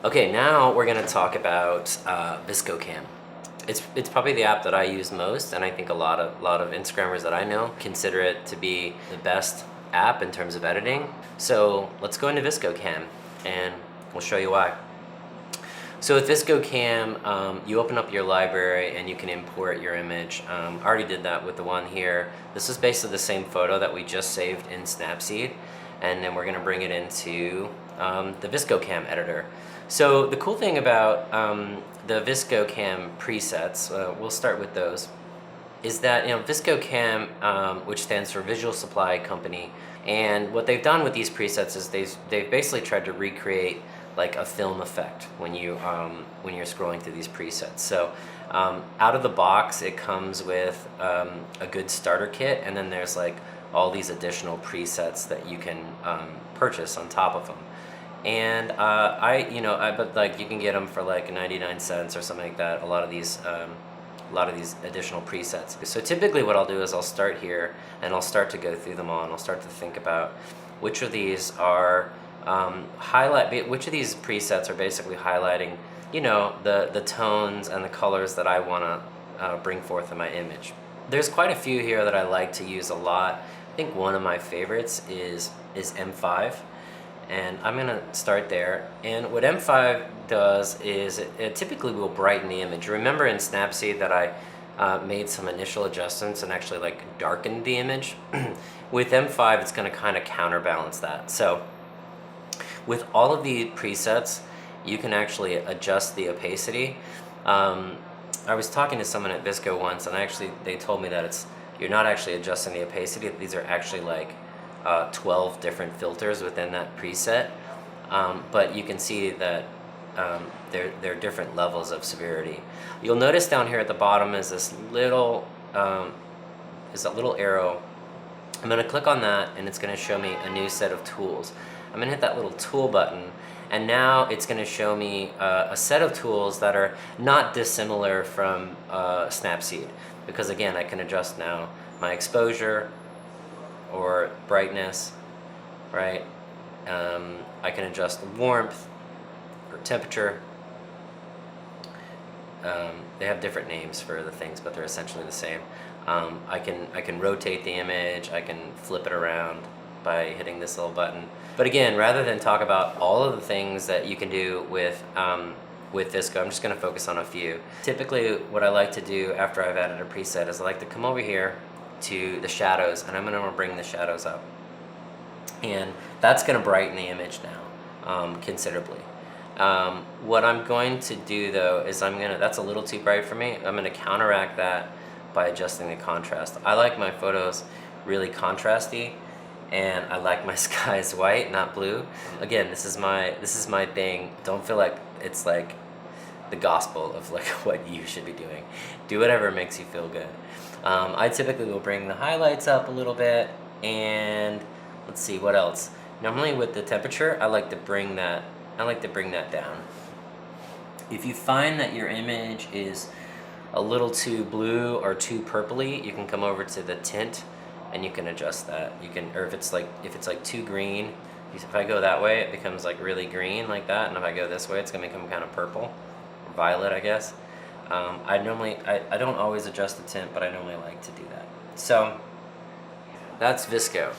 Okay, now we're gonna talk about ViscoCam. It's probably the app that I use most, and I think a lot of Instagrammers that I know consider it to be the best app in terms of editing. So let's go into ViscoCam, and we'll show you why. So with ViscoCam, you open up your library and you can import your image. I already did that with the one here. This is basically the same photo that we just saved in Snapseed, and then we're gonna bring it into the ViscoCam editor. So the cool thing about the ViscoCam presets, we'll start with those, is that ViscoCam, which stands for Visual Supply Company, and what they've done with these presets is they've basically tried to recreate like a film effect when you're scrolling through these presets. So out of the box, it comes with a good starter kit, and then there's like all these additional presets that you can purchase on top of them. And but like you can get them for like 99 cents or something like that. A lot of these additional presets. So typically what I'll do is I'll start here and I'll start to go through them all, and I'll start to think about which of these are which of these presets are basically highlighting the tones and the colors that I want to bring forth in my image. There's quite a few here that I like to use a lot. I think one of my favorites is M5, and I'm gonna start there. And what M5 does is it typically will brighten the image. Remember in Snapseed that I made some initial adjustments and actually like darkened the image? With M5, it's gonna kind of counterbalance that. So with all of the presets, you can actually adjust the opacity. I was talking to someone at Visco once, and they told me that you're not actually adjusting the opacity. These are actually like 12 different filters within that preset, but you can see that there are different levels of severity. You'll notice down here at the bottom is this little arrow. I'm going to click on that, and it's going to show me a new set of tools. I'm going to hit that little tool button, and now it's going to show me a set of tools that are not dissimilar from Snapseed, because again, I can adjust now my exposure or brightness, right? I can adjust warmth or temperature. They have different names for the things, but they're essentially the same. I can rotate the image. I can flip it around by hitting this little button. But again, rather than talk about all of the things that you can do with Visco, I'm just going to focus on a few. Typically, what I like to do after I've added a preset is I like to come over here to the shadows, and I'm going to bring the shadows up. And that's going to brighten the image now considerably. What I'm going to do though is that's a little too bright for me. I'm going to counteract that by adjusting the contrast. I like my photos really contrasty, and I like my skies white, not blue. Again, this is my thing. Don't feel like it's like the gospel of like what you should be doing. Do whatever makes you feel good. I typically will bring the highlights up a little bit, and let's see what else. Normally with the temperature, I like to bring that down. If you find that your image is a little too blue or too purpley, you can come over to the tint and you can adjust that. Or if it's like too green, if I go that way, it becomes like really green like that, and if I go this way, it's gonna become kind of purple, or violet, I guess. I don't always adjust the tint, but I normally like to do that. So that's Visco.